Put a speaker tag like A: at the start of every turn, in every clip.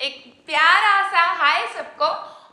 A: एक प्यारा सा हाय सबको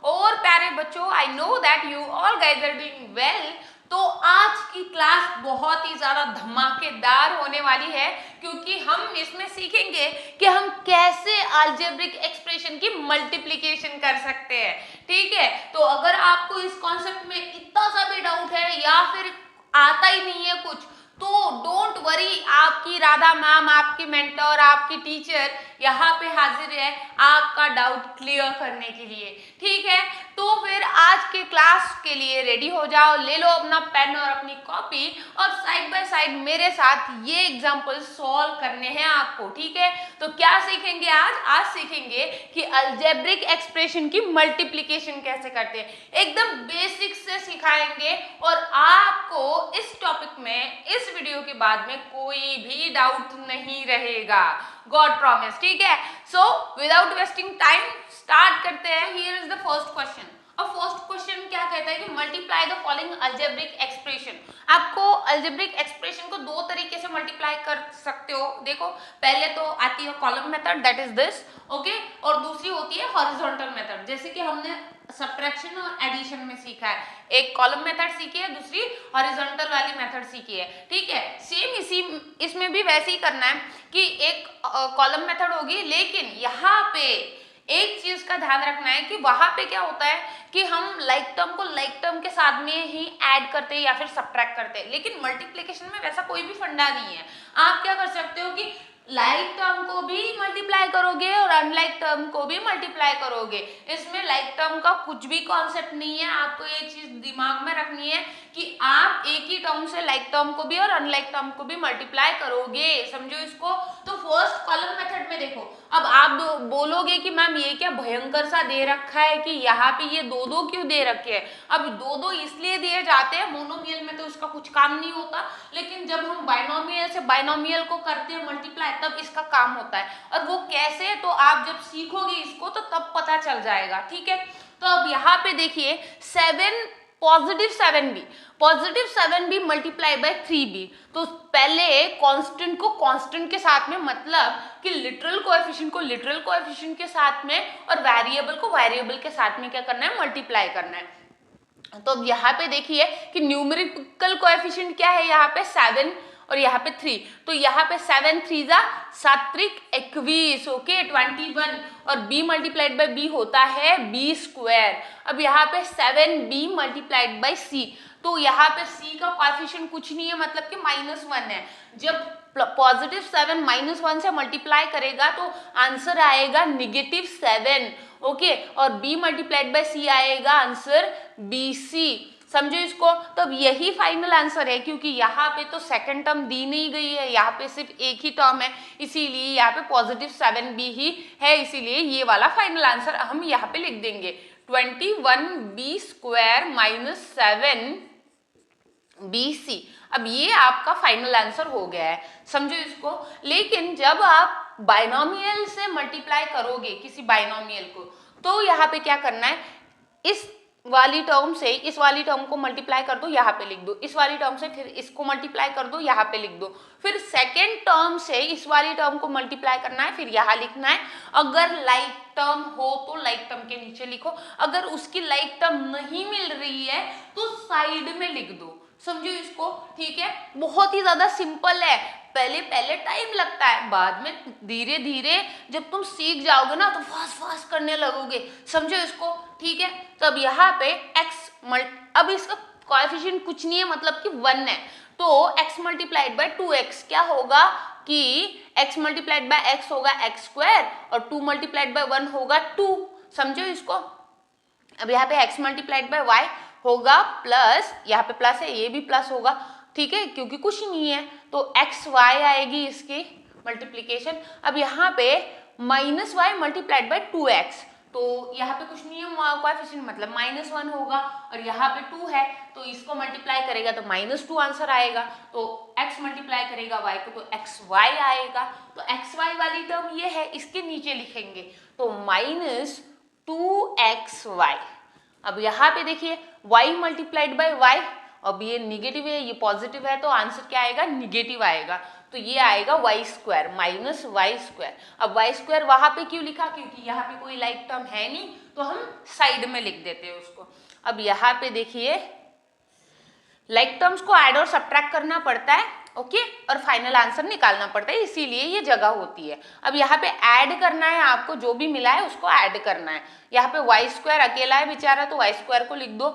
A: और प्यारे बच्चों, I know that you all guys are doing well. तो आज की क्लास बहुत ही ज्यादा धमाकेदार होने वाली है क्योंकि हम इसमें सीखेंगे कि हम कैसे अलजेब्रिक एक्सप्रेशन की मल्टीप्लिकेशन कर सकते हैं। ठीक है, तो अगर आपको इस कॉन्सेप्ट में इतना सा भी डाउट है या फिर आता ही नहीं है कुछ, तो डोंट वरी, आपकी राधा मैम, आपकी मेंटर, आपकी टीचर यहाँ पे हाजिर है आपका डाउट क्लियर करने के लिए। ठीक है, तो फिर आज के क्लास के लिए रेडी हो जाओ, ले लो अपना पेन और अपनी कॉपी और साइड बाय साइड मेरे साथ ये एग्जाम्पल सॉल्व करने हैं आपको। ठीक है, तो क्या सीखेंगे आज? आज सीखेंगे कि अलजेब्रिक एक्सप्रेशन की मल्टीप्लिकेशन कैसे करते हैं, एकदम बेसिक से सिखाएंगे और आपको इस टॉपिक में इस वीडियो के बाद में कोई भी डाउट नहीं रहेगा, गॉड प्रॉमिस। ठीक है, so without wasting time start करते हैं। Here is the first question. अब फर्स्ट क्वेश्चन क्या कहता है कि multiply the following algebraic expression. आपको अलजेब्रिक एक्सप्रेशन को दो तरीके से मल्टीप्लाई कर सकते हो। देखो, पहले तो आती है column method, that is this, okay, और दूसरी होती है हॉरिजॉन्टल मेथड, जैसे कि हमने सब्ट्रैक्शन और एडिशन में सीखा है। एक कॉलम मेथड सीखी है, दूसरी हॉरिजॉन्टल वाली मेथड सीखी है। ठीक है, सेम इसमें भी वैसे ही करना है कि एक कॉलम मेथड होगी, लेकिन यहाँ पे एक चीज का ध्यान रखना है कि वहां पे क्या होता है कि हम लाइक टर्म को लाइक टर्म के साथ में ही ऐड करते हैं या फिर सब्ट्रैक्ट करते हैं, लेकिन मल्टीप्लिकेशन में वैसा कोई भी फंडा नहीं है। आप क्या कर सकते हो कि लाइक टर्म को भी मल्टीप्लाई करोगे और अनलाइक टर्म को भी मल्टीप्लाई करोगे। इसमें लाइक टर्म का कुछ भी कॉन्सेप्ट नहीं है। आपको ये चीज दिमाग में रखनी है कि आप एक ही टर्म से लाइक टर्म को भी और अनलाइक टर्म को भी मल्टीप्लाई करोगे, समझो इसको। तो फर्स्ट कॉलम मेथड में देखो, अब आप बोलोगे कि मैम ये क्या भयंकर सा दे रखा है कि यहाँ पे ये दो दो क्यों दे रखे हैं। अब दो दो इसलिए दिए जाते हैं, मोनोमियल में तो उसका कुछ काम नहीं होता, लेकिन जब हम बाइनोमियल से बाइनोमियल को करते हैं मल्टीप्लाई, तब इसका काम होता है। और वो कैसे, तो आप जब सीखोगे इसको तो तब पता चल जाएगा। ठीक है, तो अब यहाँ पे देखिए 7 positive 7b multiply by 3b। तो पहले कांस्टेंट को कांस्टेंट के साथ में, मतलब कि लिटरल कोएफिशिएंट को लिटरल कोएफिशिएंट के साथ में और वेरिएबल को वेरिएबल के साथ में क्या करना है, मल्टीप्लाई करना है। तो अब यहाँ पे देखिए कि न्यूमेरिकल कोएफिशिएंट क्या है, यहाँ पे 7 और यहाँ पे 3, तो यहाँ पे 7 3 जा 7×3 ओके 21, और b मल्टीप्लाइड बाय b होता है b²। अब यहाँ पे 7b मल्टीप्लाइड बाय c, तो यहाँ पे c का कोएफिशिएंट कुछ नहीं है, मतलब कि -1 है। जब पॉजिटिव 7 -1 से मल्टीप्लाई करेगा तो आंसर आएगा -7, ओके, और b मल्टीप्लाइड बाय c आएगा आंसर bc, समझो इसको। तो अब यही फाइनल आंसर है, क्योंकि यहाँ पे तो सेकंड टर्म दी नहीं गई है, यहाँ पे सिर्फ एक ही टर्म है, इसीलिए यहाँ पे पॉजिटिव 7b ही है, इसीलिए ये वाला फाइनल आंसर हम यहाँ पे लिख देंगे 21b² -7bc। अब ये आपका फाइनल आंसर हो गया है, समझो इसको। लेकिन जब आप बाइनोमियल से मल्टीप्लाई करोगे किसी बाइनोमियल को, तो यहाँ पे क्या करना है, इस वाली टर्म से इस वाली टर्म को मल्टीप्लाई कर दो, यहाँ पे लिख दो, इस वाली टर्म से फिर इसको मल्टीप्लाई कर दो, यहाँ पे लिख दो, फिर सेकेंड टर्म से इस वाली टर्म को मल्टीप्लाई करना है, फिर यहाँ लिखना है। अगर लाइक टर्म हो तो लाइक टर्म के नीचे लिखो, अगर उसकी लाइक टर्म नहीं मिल रही है तो साइड में लिख दो, समझो इसको। ठीक है, बहुत ही ज्यादा सिंपल है। पहले टाइम लगता है, बाद में धीरे धीरे जब तुम सीख जाओगे ना तो फास्ट करने लगोगे, समझो इसको। ठीक है, तो अब यहाँ पे अब इसका कोएफिशिएंट कुछ नहीं है, मतलब कि 1 है, तो x मल्टीप्लाइड बाय 2x क्या होगा कि x मल्टीप्लाइड बाय x होगा x² और 2 मल्टीप्लाइड बाय 1 होगा 2, समझो इसको। अब यहाँ पे x मल्टीप्लाइड बाय y होगा प्लस, यहाँ पे प्लस है, ये भी प्लस होगा, ठीक है, क्योंकि कुछ नहीं है, तो xy आएगी इसकी मल्टीप्लिकेशन। अब यहाँ पे -y मल्टीप्लाइड बाय 2x, तो यहाँ पे कुछ नहीं है कोएफिशिएंट, मतलब -1 होगा, और यहाँ पे 2 है, तो इसको मल्टीप्लाई करेगा तो -2 आंसर आएगा। तो x मल्टीप्लाई करेगा y को तो xy आएगा, तो xy वाली टर्म ये है, इसके नीचे लिखेंगे तो -2xy। अब यहाँ पे देखिए y मल्टीप्लाइड बाय y, अब ये निगेटिव है, ये पॉजिटिव है, तो आंसर क्या आएगा, निगेटिव आएगा। तो ये आएगा y square minus y square. अब वाई स्क्वायर वहां पे क्यों लिखा, क्योंकि यहाँ पे कोई लाइक टर्म है नहीं, तो हम साइड में लिख देते हैं उसको। अब यहाँ पे देखिए लाइक टर्म्स को ऐड और सब्ट्रैक्ट करना पड़ता है, ओके, और फाइनल आंसर निकालना पड़ता है, इसीलिए ये जगह होती है। अब यहाँ पे ऐड करना है, आपको जो भी मिला है उसको ऐड करना है। यहाँ पे वाई स्क्वायर अकेला है बेचारा, तो वाई स्क्वायर को लिख दो,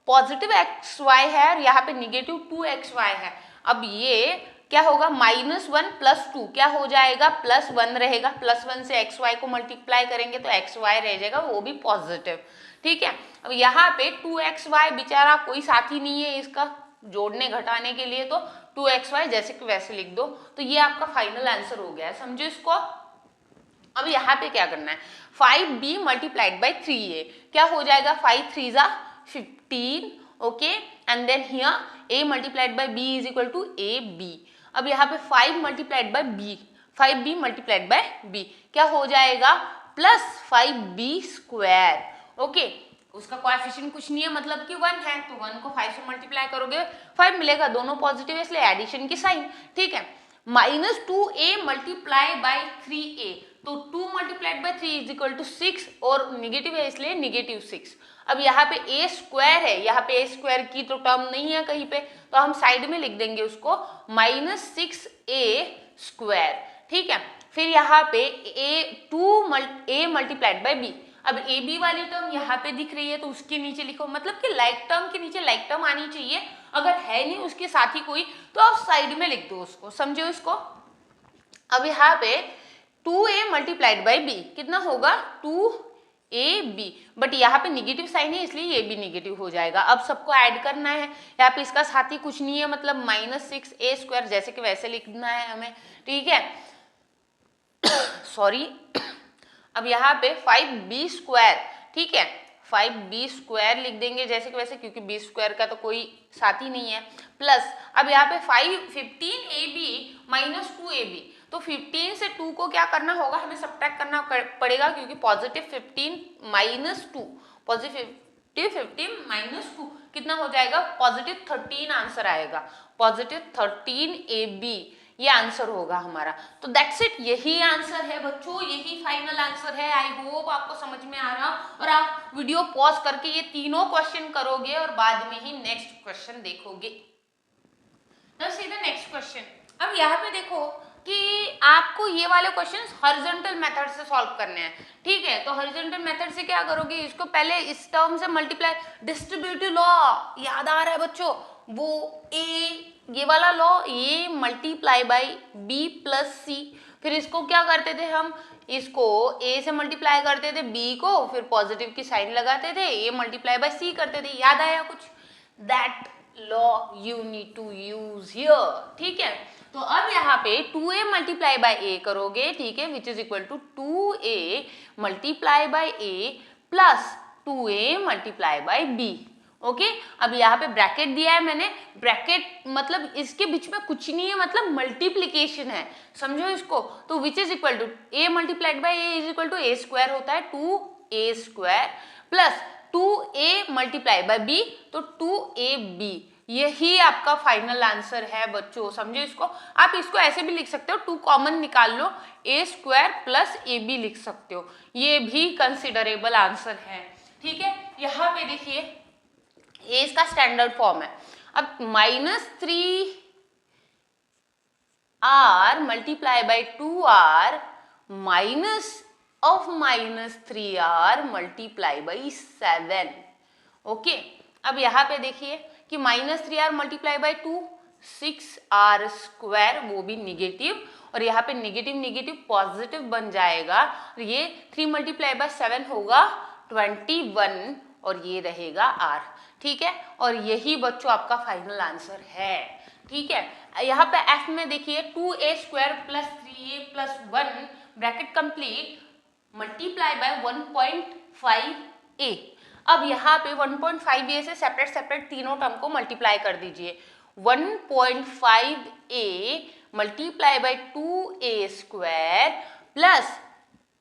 A: पॉजिटिव एक्स वाई है और यहाँ पे निगेटिव 2xy है। अब ये क्या होगा, -1 + 2 क्या हो जाएगा, +1 रहेगा। +1 से xy को मल्टीप्लाई करेंगे तो xy रह जाएगा, वो भी पॉजिटिव, ठीक है। अब यहाँ पे 2xy बेचारा कोई साथी नहीं है इसका जोड़ने घटाने के लिए, तो 2xy जैसे कि वैसे लिख दो। तो ये आपका फाइनल आंसर हो गया है, समझो इसको। अब यहाँ पे क्या करना है, 5b × 3a क्या हो जाएगा, 5 3 = 15, okay, and then here a × b = ab। अब यहाँ पे 5 × b, 5b × b क्या हो जाएगा, +5b², ओके। उसका कोएफिशिएंट कुछ नहीं है, मतलब कि 1 है, तो 1 को 5 से मल्टीप्लाई करोगे 5 मिलेगा, दोनों पॉजिटिव है इसलिए एडिशन की साइन, ठीक है। -2a × 3a, तो 2 × 3 = 6 और निगेटिव है इसलिए -6। अब यहाँ पे a स्क्वायर है, यहाँ पे a स्क्वायर की तो टर्म नहीं है कहीं पे, तो हम साइड में लिख देंगे उसको -6a², ठीक है। फिर यहाँ पे a × b, अब ए बी वाली टर्म यहाँ पे दिख रही है तो उसके नीचे लिखो, मतलब कि लाइक टर्म के नीचे लाइक टर्म आनी चाहिए, अगर है नहीं उसके साथ ही कोई तो आप साइड में लिख दो उसको, समझो इसको। अब यहाँ पे 2a × b कितना होगा, 2ab, बट यहाँ पे निगेटिव साइन है इसलिए ये भी निगेटिव हो जाएगा। अब सबको ऐड करना है, यहाँ पे इसका साथी कुछ नहीं है, मतलब -6a² जैसे कि वैसे लिखना है हमें, ठीक है, सॉरी। अब यहाँ पे 5b², ठीक है, 5b² लिख देंगे जैसे कि वैसे, क्योंकि b² का तो कोई साथी नहीं है, प्लस अब यहाँ पे 15ab - 2ab, तो 15 से 2 को क्या करना होगा, हमें सब्ट्रैक्ट करना पड़ेगा, क्योंकि +15 - 2, +15 - 2 कितना हो जाएगा, +13 आंसर आएगा, +13ab ये आंसर होगा हमारा। तो दैट्स इट, यही आंसर है बच्चों, यही फाइनल आंसर है। आई होप आपको समझ में आ रहा और आप वीडियो पॉज करके ये तीनों क्वेश्चन करोगे और बाद में ही नेक्स्ट क्वेश्चन देखोगे। Now see the next question. अब यहाँ पे देखो कि आपको ये वाले क्वेश्चंस हॉरिजॉन्टल मेथड से सॉल्व करने हैं, ठीक है। तो हॉरिजॉन्टल मेथड से क्या करोगे, इसको पहले इस टर्म से मल्टीप्लाई, डिस्ट्रीब्यूटिव लॉ याद आ रहा है बच्चों, वो ये वाला लॉ, a × b + c, फिर इसको क्या करते थे हम, इसको a से मल्टीप्लाई करते थे b को, फिर पॉजिटिव की साइन लगाते थे, a × c करते थे, याद आया कुछ, that law you need to use here, ठीक है। तो अब यहाँ पे 2a × a करोगे, ठीक है, which is equal to 2a × a plus 2a × b, okay. अब यहाँ पे ब्रैकेट दिया है मैंने, ब्रैकेट मतलब इसके बीच में कुछ नहीं है, मतलब मल्टीप्लीकेशन है, समझो इसको। तो which is equal to a × a is equal to a² होता है, 2a² प्लस 2a × b, तो 2ab, यही आपका फाइनल आंसर है बच्चों, समझो इसको। आप इसको ऐसे भी लिख सकते हो, 2 कॉमन निकाल लो, a² प्लस ab लिख सकते हो, ये भी कंसिडरेबल आंसर है, ठीक है। यहाँ पे देखिए ये इसका स्टैंडर्ड फॉर्म है। अब -3r × 2r -3r × 7, ओके। अब यहाँ पे देखिए कि -3r × 2 6r², वो भी निगेटिव, और यहाँ पे निगेटिव निगेटिव पॉजिटिव बन जाएगा, ये 3 × 7 होगा 21 और ये रहेगा r, ठीक है। और यही बच्चों आपका फाइनल आंसर है, ठीक है। यहाँ पे f में देखिए 2a² plus 3a plus 1 bracket complete multiply by 1.5a। अब यहाँ पे 1.5a से सेपरेट तीनों टर्म को मल्टीप्लाई कर दीजिए, 1.5a multiply by 2a² plus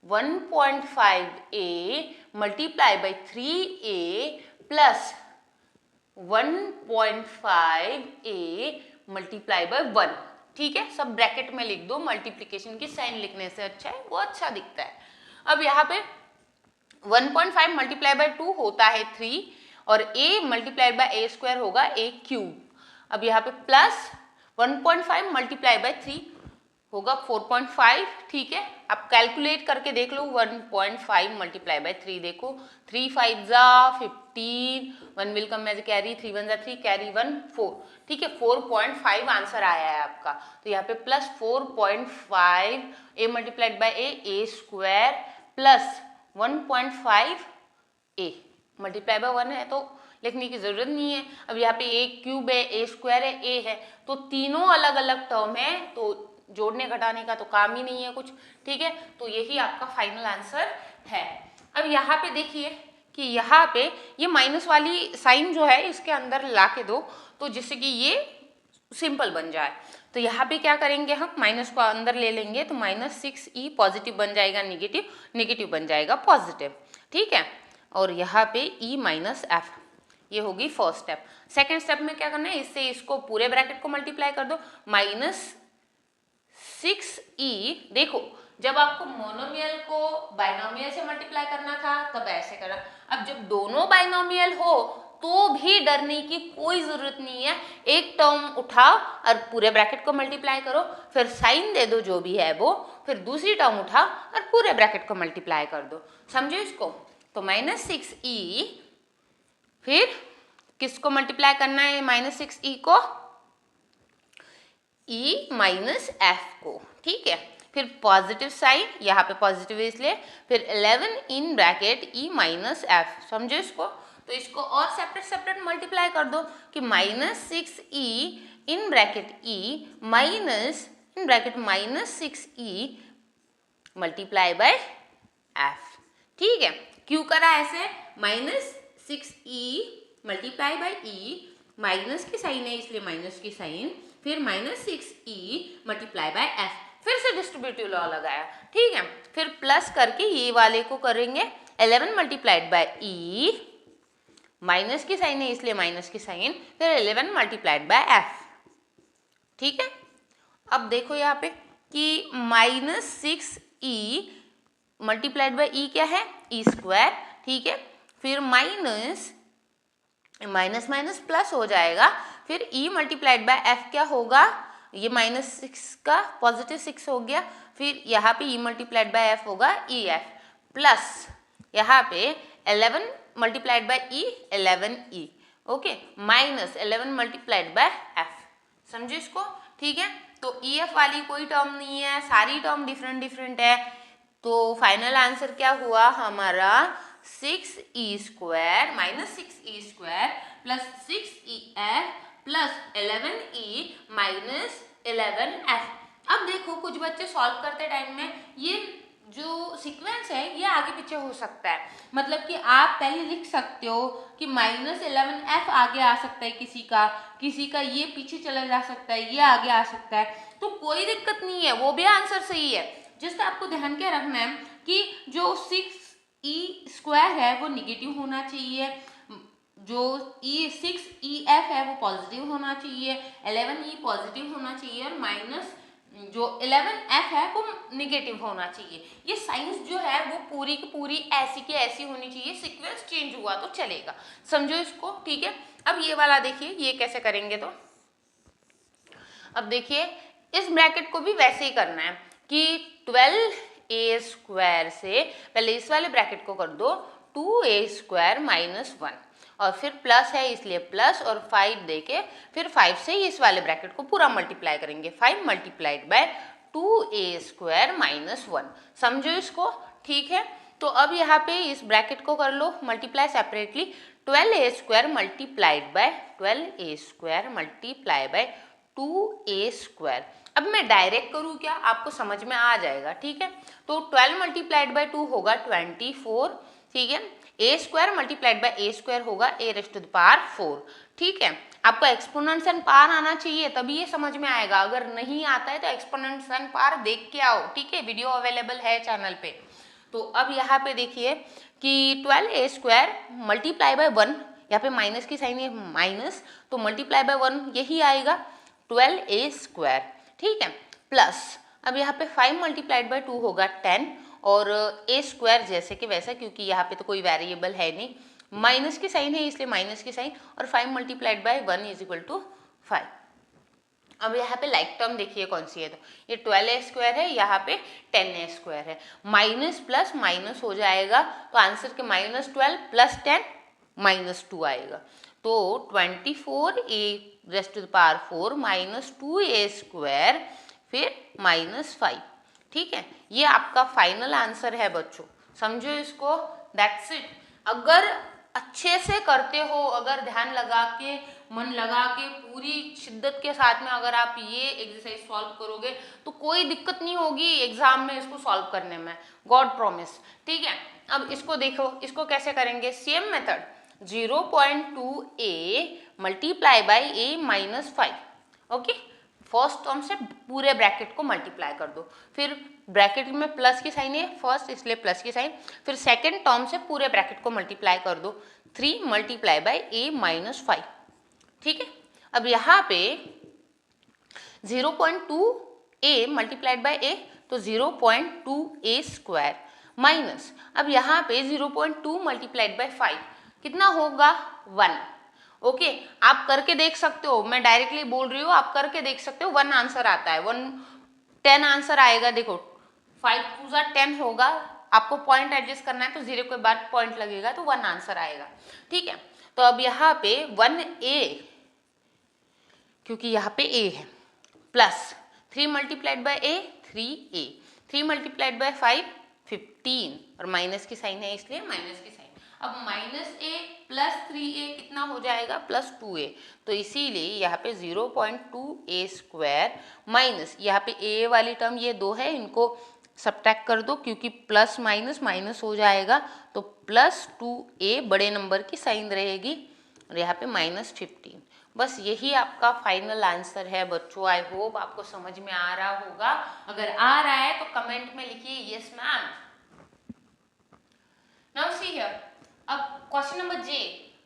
A: 1.5a multiply by 3a plus 1.5a multiply by 1, ठीक है, सब ब्रैकेट में लिख दो, मल्टीप्लिकेशन की साइन लिखने से अच्छा है, वो अच्छा दिखता है। अब यहाँ पे 1.5 मल्टीप्लाई बाय 2 होता है 3 और a multiplied by a square होगा a क्यूब। अब यहाँ पे प्लस 1.5 मल्टीप्लाई बाय 3 होगा 4.5, ठीक है। अब कैलकुलेट करके देख लो 1.5 मल्टीप्लाई बाय 3, देखो 3 5 जा 15, 1 विल कम एज कैरी, 3 1 जा 3, कैरी 1 4, ठीक है। 4.5 आंसर आया है आपका। तो यहाँ पे plus 4.5 a multiplied by a square plus 1.5 a multiply by 1 है तो लिखने की जरूरत नहीं है। अब यहाँ पे a क्यूब है, a स्क्वायर है, a है, तो तीनों अलग अलग टर्म है, तो जोड़ने घटाने का तो काम ही नहीं है कुछ, ठीक है। तो यही आपका फाइनल आंसर है। अब यहाँ पे देखिए कि यहाँ पे ये माइनस वाली साइन जो है इसके अंदर ला के दो, तो जिससे कि ये सिंपल बन जाए। तो यहाँ पे क्या करेंगे, हम माइनस को अंदर ले लेंगे, तो -6e पॉजिटिव बन जाएगा नेगेटिव, नेगेटिव बन जाएगा पॉजिटिव, ठीक है। और यहाँ पे e माइनस एफ, ये होगी फर्स्ट स्टेप। सेकेंड स्टेप में क्या करना है, इससे इसको पूरे ब्रैकेट को मल्टीप्लाई कर दो, -6e। देखो जब आपको मोनोमियल को बाइनोमियल से मल्टीप्लाई करना था तब ऐसे करा, अब जब दोनों बाइनोमियल हो तो भी डरने की कोई जरूरत नहीं है, एक टर्म उठाओ और पूरे ब्रैकेट को मल्टीप्लाई करो, फिर साइन दे दो जो भी है वो, फिर दूसरी टर्म उठाओ और पूरे ब्रैकेट को मल्टीप्लाई कर दो, समझो इसको। तो -6e, फिर किसको मल्टीप्लाई करना है -6e को, e माइनस एफ को, ठीक है। फिर पॉजिटिव साइन, यहाँ पे पॉजिटिव इसलिए, फिर 11 in bracket e minus F, समझो इसको। तो इसको और सेपरेट सेपरेट मल्टीप्लाई कर दो कि -6e in bracket e minus in bracket -6e multiply by F, ठीक है। क्यों करा ऐसे, -6e multiply by e, minus की साइन है इसलिए माइनस की साइन, फिर -6e मल्टीप्लाई बाय एफ, फिर से डिस्ट्रीब्यूटिव लॉ लगाया, ठीक है। फिर प्लस करके ये वाले को करेंगे 11 मल्टीप्लाइड बाय e, माइनस की साइन है इसलिए माइनस की साइन, फिर 11 मल्टीप्लाइड बाय एफ, ठीक है। अब देखो यहाँ पे कि -6e मल्टीप्लाइड बाय e क्या है, e स्क्वायर, ठीक है। फिर माइनस माइनस प्लस हो जाएगा, फिर e मल्टीप्लाइड बाय f क्या होगा, ये -6 का पॉजिटिव 6 हो गया, फिर यहाँ पे e मल्टीप्लाइड बाय f होगा e f, प्लस यहाँ पे 11 multiplied by e 11e, okay, minus 11 multiplied by f, समझो इसको, ठीक है। तो e f वाली कोई टर्म नहीं है, सारी टर्म डिफरेंट डिफरेंट है, तो फाइनल आंसर क्या हुआ हमारा 6e square -6e square plus 6e f plus 11e minus 11f। अब देखो कुछ बच्चे सॉल्व करते टाइम में ये जो सीक्वेंस है ये आगे पीछे हो सकता है, मतलब कि आप पहले लिख सकते हो कि -11f आगे आ सकता है किसी का ये पीछे चला जा सकता है, ये आगे आ सकता है, तो कोई दिक्कत नहीं है, वो भी आंसर सही है। जस्ट आपको ध्यान क्या रखना है कि जो 6e स्क्वायर है वो निगेटिव होना चाहिए, जो 6e f है वो पॉजिटिव होना चाहिए, 11e पॉजिटिव होना चाहिए और माइनस जो 11f है वो निगेटिव होना चाहिए। ये साइंस जो है वो पूरी की पूरी ऐसी की ऐसी होनी चाहिए, सीक्वेंस चेंज हुआ तो चलेगा, समझो इसको, ठीक है। अब ये वाला देखिए, ये कैसे करेंगे, तो अब देखिए इस ब्रैकेट को भी वैसे ही करना है कि 12a स्क्वायर से पहले इस वाले ब्रैकेट को कर दो 2a स्क्वायर माइनस 1 और फिर प्लस है इसलिए प्लस और 5 देके फिर 5 से इस वाले ब्रैकेट को पूरा मल्टीप्लाई करेंगे, 5 multiplied bye 2a square minus 1, समझो इसको, ठीक है। तो अब यहाँ पे इस ब्रैकेट को कर लो multiply separately, 12a square multiplied by 12a square multiply by 2a square. अब मैं डायरेक्ट करूँ क्या, आपको समझ में आ जाएगा, ठीक है। तो 12 मल्टीप्लाइड बाय 2 होगा 24, ठीक है। a square multiplied by a square होगा a raise to the power 4, ठीक है। आपको एक्सपोनेंट्स एंड पावर आना चाहिए तभी ये समझ में आएगा, अगर नहीं आता है तो एक्सपोनेंट्स एंड पावर देख के आओ, ठीक है, वीडियो अवेलेबल है चैनल पे। तो अब यहाँ पे देखिए कि 12a स्क्वायर मल्टीप्लाई बाय 1, यहाँ पे माइनस की साइन है माइनस, तो मल्टीप्लाई बाय 1 यही आएगा 12a स्क्वायर,
B: ठीक है, प्लस अब यहाँ पे 5 मल्टीप्लाइड बाय 2 होगा 10 और ए स्क्वायर जैसे कि वैसा, क्योंकि यहाँ पे तो कोई वेरिएबल है नहीं, माइनस की साइन है इसलिए माइनस की साइन, और 5 multiplied by 1 is equal to 5। अब यहाँ पे लाइक टर्म देखिए कौन सी है, तो ये 12a स्क्वायर है, यहाँ पे 10a स्क्वायर है, माइनस प्लस माइनस हो जाएगा, तो आंसर के -12 प्लस 10 -2 आएगा, तो 24a raise to the power 4 minus 2a square फिर -5। ठीक है, ये आपका फाइनल आंसर है बच्चों, समझो इसको, दैट्स इट। अगर अच्छे से करते हो, अगर ध्यान लगा के, मन लगा के, पूरी शिद्दत के साथ में अगर आप ये एक्सरसाइज सॉल्व करोगे तो कोई दिक्कत नहीं होगी एग्जाम में इसको सॉल्व करने में, गॉड प्रॉमिस। ठीक है, अब इसको देखो, इसको कैसे करेंगे, same method, 0.2a multiply by a minus 5। Okay, first term से पूरे ब्रैकेट को मल्टीप्लाई कर दो, फिर ब्रैकेट में प्लस की साइन है फर्स्ट इसलिए प्लस की साइन, फिर सेकेंड टर्म से पूरे ब्रैकेट को मल्टीप्लाई कर दो, 3 मल्टीप्लाई बाई a माइनस 5। ठीक है, अब यहाँ पे 0.2a मल्टीप्लाइड बाई a, तो 0.2a स्क्वायर माइनस, अब यहाँ पे 0.2 मल्टीप्लाइड बाई 5 कितना होगा 1। ओके, आप करके देख सकते हो, मैं डायरेक्टली बोल रही हूँ, आप करके देख सकते हो, 1 आंसर आता है, 10 आंसर आएगा। देखो 5 2 10 होगा, आपको पॉइंट एडजस्ट करना है तो 0 के बाद पॉइंट लगेगा तो 1 आंसर आएगा। ठीक है, तो अब यहाँ पे 1a, क्योंकि यहाँ पे a है, plus 3 multiplied by a 3a, 3 multiplied by 5 15, और माइनस की साइन है इसलिए माइनस की साइन। अब -a प्लस 3a कितना हो जाएगा, +2a, तो इसीलिए यहाँ पे 0.2a स्क्वायर माइनस, यहाँ पे a वाली टर्म ये 2 है, इनको सब्ट्रैक्ट कर दो क्योंकि प्लस माइनस माइनस हो जाएगा, तो +2a बड़े नंबर की साइन रहेगी, और यहाँ पे -15। बस यही आपका फाइनल आंसर है बच्चों। आई होप आपको समझ में आ रहा होगा, अगर आ रहा है तो कमेंट में लिखिए yes ma'am. Now see here, अब क्वेश्चन नंबर जे,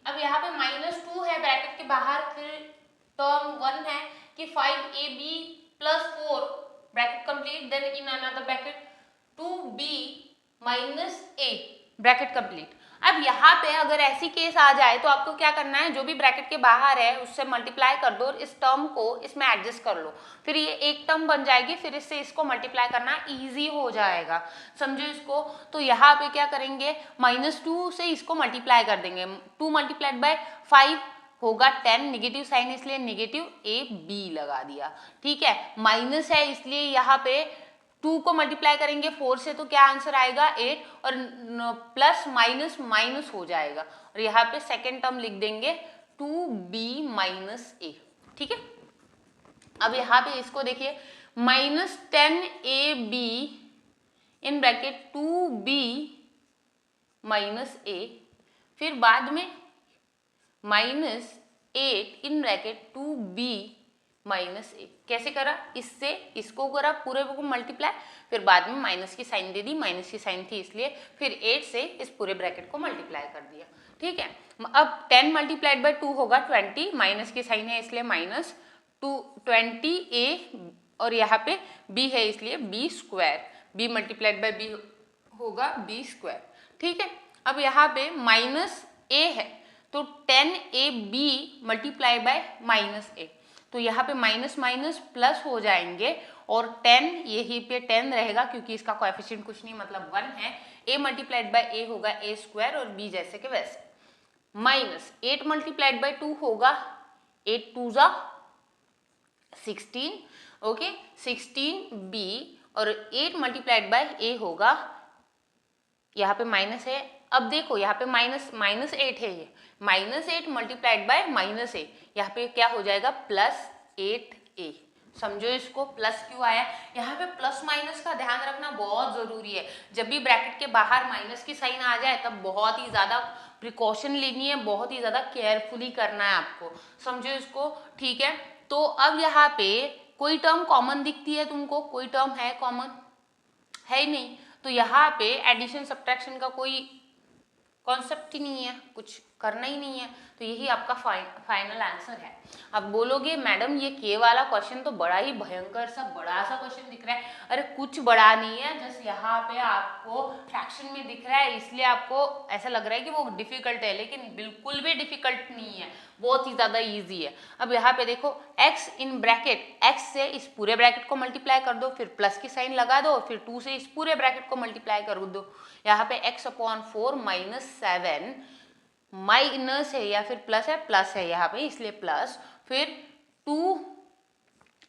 B: अब यहाँ पे -2 है ब्रैकेट के बाहर, फिर टर्म 1 है कि 5ab + 4 bracket complete, then in another bracket 2b - a bracket complete. अब यहाँ पे अगर ऐसी केस आ जाए तो आपको क्या करना है, जो भी ब्रैकेट के बाहर है उससे मल्टीप्लाई कर दो और इस टर्म को इसमें एडजस्ट कर लो, फिर ये एक टर्म बन जाएगी, फिर इससे इसको मल्टीप्लाई करना इजी हो जाएगा, समझो इसको। तो यहाँ पे क्या करेंगे, -2 से इसको मल्टीप्लाई कर देंगे, 2 मल्टीप्लाइड बाय 5 होगा 10, निगेटिव साइन इसलिए नेगेटिव ab लगा दिया। ठीक है, माइनस है इसलिए यहाँ पे 2 को मल्टीप्लाई करेंगे 4 से तो क्या आंसर आएगा 8, और प्लस माइनस माइनस हो जाएगा, और यहाँ पे सेकेंड टर्म लिख देंगे 2b - a। ठीक है, अब यहाँ पे इसको देखिए, -10ab in bracket 2b - a, फिर बाद में -8 इन ब्रैकेट 2b -a, कैसे करा, इससे इसको करा पूरे को मल्टीप्लाई, फिर बाद में माइनस की साइन दे दी, माइनस की साइन थी इसलिए, फिर 8 से इस पूरे ब्रैकेट को मल्टीप्लाई कर दिया। ठीक है, अब 10 मल्टीप्लाइड बाय 2 होगा 20, माइनस की साइन है इसलिए -20a, और यहाँ पे b है इसलिए b square, b multiplied by b होगा b स्क्वायर। ठीक है, अब यहाँ पे -a है तो 10ab मल्टीप्लाई बाय -a, तो यहाँ पे माइनस माइनस प्लस हो जाएंगे, और 10 यही पे 10 रहेगा क्योंकि इसका कोएफिशिएंट कुछ नहीं मतलब 1 है, a मल्टीप्लाइड बाय a होगा a स्क्वायर और b जैसे के वैसे, -8 मल्टीप्लाइड बाय 2 होगा 8 2 16, ओके 16b, और 8 मल्टीप्लाइड बाय a होगा, यहाँ पे माइनस है, अब देखो यहाँ पे -8 है, ये -8 मल्टीप्लाइड बाय -a, यहाँ पे क्या हो जाएगा +8a, समझो इसको, प्लस क्यों आया, यहाँ पे प्लस माइनस का ध्यान रखना बहुत जरूरी है, जब भी ब्रैकेट के बाहर माइनस की साइन आ जाए तब बहुत ही ज्यादा प्रिकॉशन लेनी है, बहुत ही ज्यादा केयरफुली करना है आपको, समझो इसको। ठीक है, तो अब यहाँ पे कोई टर्म कॉमन दिखती है तुमको, कोई टर्म है कॉमन, है ही नहीं, तो यहाँ पे एडिशन सब्ट्रैक्शन का कोई कॉन्सेप्ट ही नहीं है, कुछ करना ही नहीं है। तो यही आपका फाइनल आंसर है। अब बोलोगे मैडम ये के वाला क्वेश्चन तो बड़ा ही भयंकर सा बड़ा सा क्वेश्चन दिख रहा है। अरे कुछ बड़ा नहीं है, जस्ट यहाँ पे आपको फ्रैक्शन में दिख रहा है इसलिए आपको ऐसा लग रहा है कि वो डिफिकल्ट है, लेकिन बिल्कुल भी डिफिकल्ट नहीं है, बहुत ही ज़्यादा ईजी है। अब यहाँ पे देखो x इन ब्रैकेट, x से इस पूरे ब्रैकेट को मल्टीप्लाई कर दो, फिर प्लस की साइन लगा दो, फिर 2 से इस पूरे ब्रैकेट को मल्टीप्लाई कर दो। यहाँ पे x/4 -7 माइनस है या फिर प्लस है यहाँ पे इसलिए प्लस, फिर 2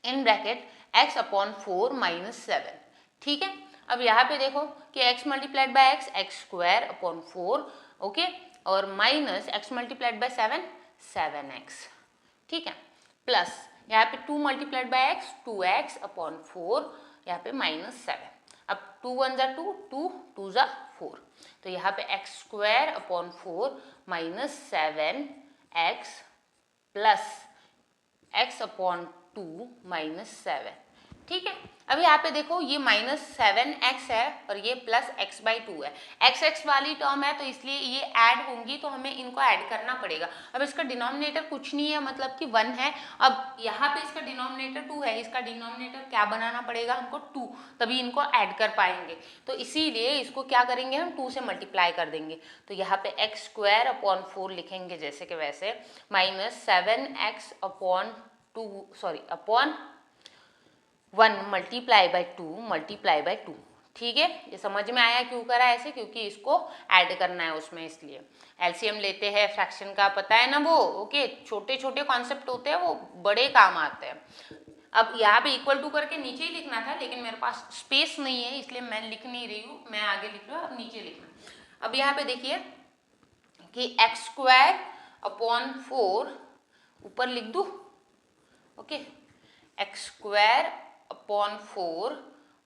B: इन ब्रैकेट x/4 -7। ठीक है, अब यहाँ पे देखो कि x multiplied by x x²/4, okay, और minus x multiplied by 7 7x। ठीक है, प्लस यहाँ पे 2 मल्टीप्लाइड बाय x 2x/4, यहाँ पे -7। अब 2 1 ज़ा 2, 2 2 ज़ा 4, तो यहाँ पे x²/4 -7x प्लस x/2 -7। ठीक है, अब यहाँ पे देखो ये -7x है और ये प्लस x/2 है। x वाली टर्म है तो इसलिए ये ऐड होंगी, तो हमें इनको ऐड करना पड़ेगा। अब इसका डिनोमिनेटर कुछ नहीं है, मतलब कि 1 है। अब यहाँ पे इसका डिनोमिनेटर 2 है, इसका डिनोमिनेटर क्या बनाना पड़ेगा हमको 2, तभी इनको ऐड कर पाएंगे। तो इसीलिए इसको क्या करेंगे हम 2 से मल्टीप्लाई कर देंगे। तो यहाँ पे x²/4 लिखेंगे जैसे कि वैसे, -7x/1 मल्टीप्लाई बाय 2। ठीक है, ये समझ में आया क्यों करा ऐसे, क्योंकि इसको ऐड करना है उसमें, इसलिए एलसीएम लेते हैं फ्रैक्शन का, पता है ना वो। ओके, छोटे छोटे कॉन्सेप्ट होते हैं वो बड़े काम आते हैं। अब यहाँ पे इक्वल टू करके नीचे ही लिखना था, लेकिन मेरे पास स्पेस नहीं है इसलिए मैं लिख नहीं रही हूँ, मैं आगे लिख रही हूँ, अब नीचे लिखना। अब यहाँ पे देखिए कि x²/4 ऊपर लिख दूँ, ओके, x²/4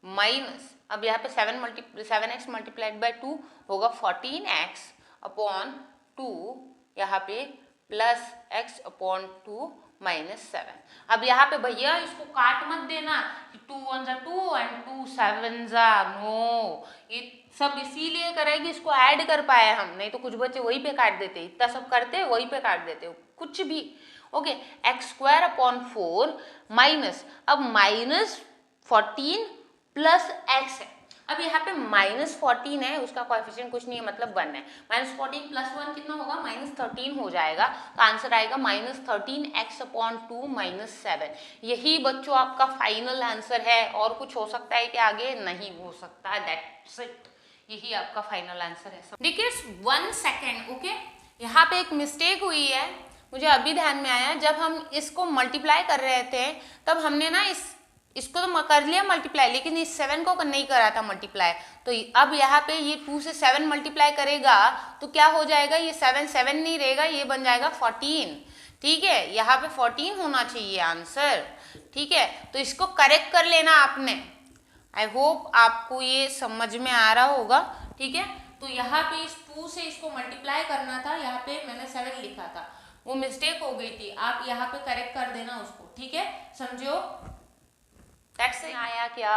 B: माइनस, अब यहाँ पे 7x मल्टीप्लाइड बाय 2 होगा 14x/2, यहाँ पे प्लस x/2 -7। अब यहाँ पे भैया इसको काट मत देना कि 2 1 ज़ा 2 एंड 2 7 ज़ा, नो, ये सब इसीलिए करेगी इसको ऐड कर पाए हम, नहीं तो कुछ बच्चे वहीं पे काट देते, इतना सब करते वहीं पे काट देते कुछ भी। ओके, x²/4 माइनस, अब -14 प्लस x है। अब यहाँ पे -14 है, उसका कोएफिशिएंट कुछ नहीं है, मतलब 1 है। -14 + 1 कितना होगा, -13 हो जाएगा। तो आंसर आएगा -13x/2 -7। यही बच्चों आपका फाइनल आंसर है, और कुछ हो सकता है कि आगे नहीं हो सकता, दैट्स इट, यही आपका फाइनल आंसर है। देखिए 1 सेकेंड, ओके, यहाँ पे एक मिस्टेक हुई है, मुझे अभी ध्यान में आया। जब हम इसको मल्टीप्लाई कर रहे थे तब हमने ना इसको तो कर लिया मल्टीप्लाई, लेकिन इस 7 को नहीं करा था मल्टीप्लाई। तो अब यहाँ पे ये 2 से 7 मल्टीप्लाई करेगा तो क्या हो जाएगा, ये 7 7 नहीं रहेगा, ये बन जाएगा 14। ठीक है, यहाँ पे 14 होना चाहिए आंसर। ठीक है, तो इसको करेक्ट कर लेना आपने। आई होप आपको ये समझ में आ रहा होगा। ठीक है, तो यहाँ पे इस 2 से इसको मल्टीप्लाई करना था, यहाँ पे मैंने 7 लिखा था, वो मिस्टेक हो गई थी, आप यहाँ पे करेक्ट कर देना उसको। ठीक है, समझो, दैट्स इट। आया क्या,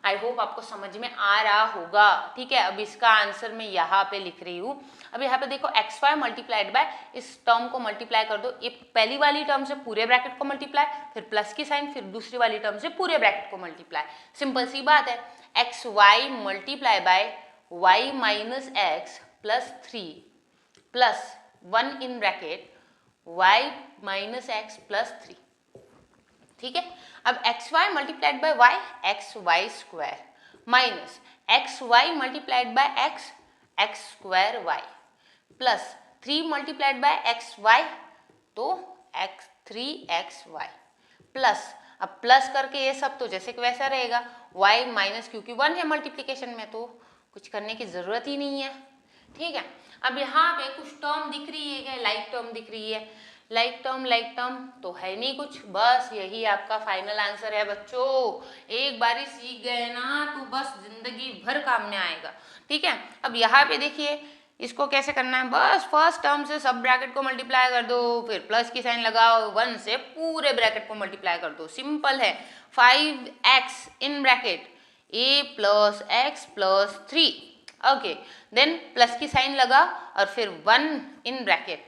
B: आई होप आपको समझ में आ रहा होगा। ठीक है, अब इसका आंसर मैं यहाँ पे लिख रही हूँ। अब यहाँ पे देखो x5 मल्टीप्लाइड बाय, इस टर्म को मल्टीप्लाई कर दो, ये पहली वाली टर्म से पूरे ब्रैकेट को मल्टीप्लाई, फिर प्लस की साइन, फिर दूसरी वाली टर्म से पूरे ब्रैकेट को मल्टीप्लाई। सिंपल सी बात है, xy multiply by y minus x plus 3 plus 1 in bracket y minus x plus 3। ठीक है, अब xy multiplied by y xy² minus xy multiplied by x x² y plus 3 multiplied by xy, तो x3xy plus, अब plus करके ये सब तो जैसे कि वैसा रहेगा, y माइनस, क्योंकि 1 है मल्टीप्लिकेशन में तो कुछ करने की जरूरत ही नहीं है। ठीक है, अब यहाँ पे कुछ टर्म दिख रही है, क्या लाइक टर्म दिख रही है, लाइक टर्म तो है नहीं कुछ, बस यही आपका फाइनल आंसर है बच्चों। एक बारी सीख गए ना तो बस जिंदगी भर काम में आएगा। ठीक है, अब यहाँ पे देखिए इसको कैसे करना है, बस फर्स्ट टर्म से सब ब्रैकेट को मल्टीप्लाई कर दो, फिर प्लस की साइन लगाओ, 1 से पूरे ब्रैकेट को मल्टीप्लाई कर दो, सिंपल है। 5x in bracket a plus x plus 3, okay, then plus की साइन लगा और फिर 1 इन ब्रैकेट,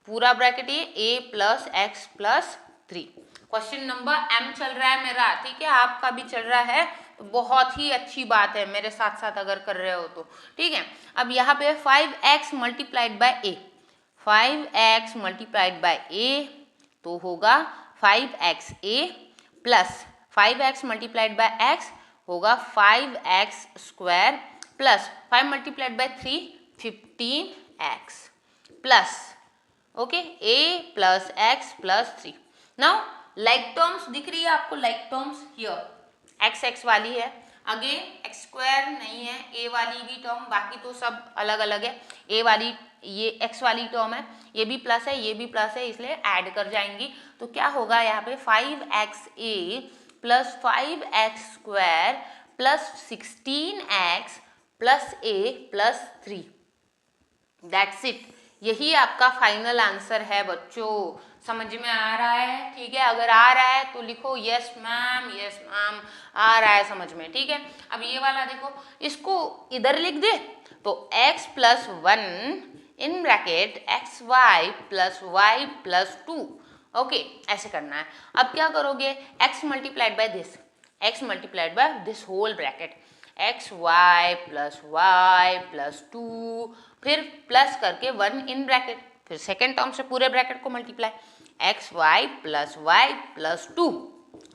B: पूरा ब्रैकेट ये a plus x plus 3। Question number m चल रहा है मेरा, ठीक है, आपका भी चल रहा है, तो बहुत ही अच्छी बात है मेरे साथ साथ अगर कर रहे हो तो, ठीक है। अब यहाँ पे 5x multiplied by a, 5x multiplied by a तो होगा 5xa plus 5x multiplied by x होगा 5x square plus 5 multiplied bye 3 15x plus okay a plus x plus 3। Now like terms दिख रही है आपको, like terms here x x वाली है, again x square नहीं है, a वाली भी टर्म, बाकी तो सब अलग अलग है। a वाली ये x वाली टर्म है, ये भी प्लस है, ये भी प्लस है, इसलिए ऐड कर जाएंगी। तो क्या होगा यहाँ पे 5xa plus 5x square plus 16x plus a plus 3। That's it, यही आपका फाइनल आंसर है बच्चों। समझ में आ रहा है? ठीक है, अगर आ रहा है तो लिखो यस मैम, यस मैम आ रहा है समझ में, ठीक है। अब ये वाला देखो, इसको इधर लिख दे तो x plus 1 in bracket x y plus y plus 2, okay, ऐसे करना है। अब क्या करोगे, x multiplied by this, x multiplied by this whole bracket, x y plus 2, फिर प्लस करके 1 इन ब्रैकेट, फिर सेकेंड टर्म से पूरे ब्रैकेट को मल्टीप्लाई, एक्स वाई प्लस 2,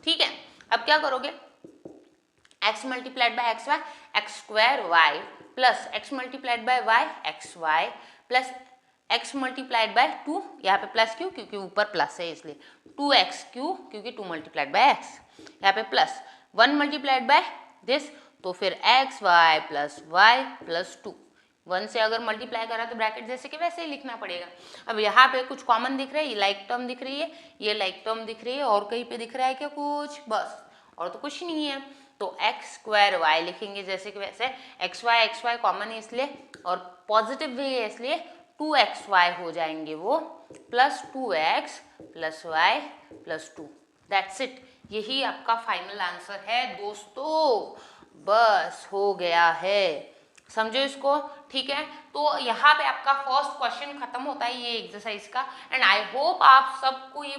B: ठीक है। अब क्या करोगे, x multiplied by x y, x square y plus x multiplied by y x y plus x multiplied by 2, यहाँ पे प्लस क्यों, क्योंकि ऊपर प्लस है इसलिए 2x क्यों, क्योंकि 2 मल्टीप्लाइड बाय x, यहाँ पे प्लस 1 मल्टीप्लाइड बाय दिस, तो फिर एक्स वाई प्लस 2, 1 से अगर मल्टीप्लाई करा तो ब्रैकेट जैसे कि वैसे ही लिखना पड़ेगा। अब यहाँ पे कुछ कॉमन दिख रहा है, ये लाइक टर्म दिख रही है, ये लाइक टर्म दिख रही है, और कहीं पे दिख रहा है क्या कुछ, बस और तो कुछ नहीं है। तो एक्स स्क्वायर वाई लिखेंगे जैसे कि वैसे, एक्स वाई कॉमन है इसलिए, और पॉजिटिव भी है इसलिए 2xy हो जाएंगे वो, plus 2x plus y plus 2। That's it, यही आपका फाइनल आंसर है दोस्तों, बस हो गया है, समझो इसको, ठीक है। तो यहाँ पे आपका फर्स्ट क्वेश्चन खत्म होता है ये एक्सरसाइज का, एंड आई होप आप सबको ये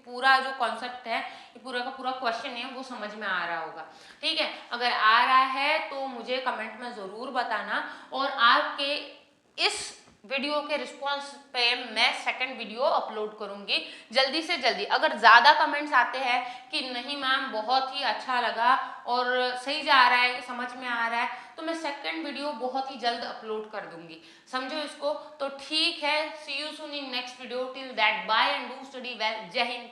B: पूरा जो कॉन्सेप्ट है, ये पूरा का पूरा क्वेश्चन है वो समझ में आ रहा होगा, ठीक है। अगर आ रहा है तो मुझे कमेंट में ज़रूर बताना, और आपके इस वीडियो के रिस्पॉन्स पे मैं सेकंड वीडियो अपलोड करूंगी जल्दी से जल्दी। अगर ज़्यादा कमेंट्स आते हैं कि नहीं मैम बहुत ही अच्छा लगा और सही जा रहा है, समझ में आ रहा है, तो मैं सेकंड वीडियो बहुत ही जल्द अपलोड कर दूंगी, समझो इसको। तो ठीक है, see you soon in next video, till that bye and do study well, जय हिंद।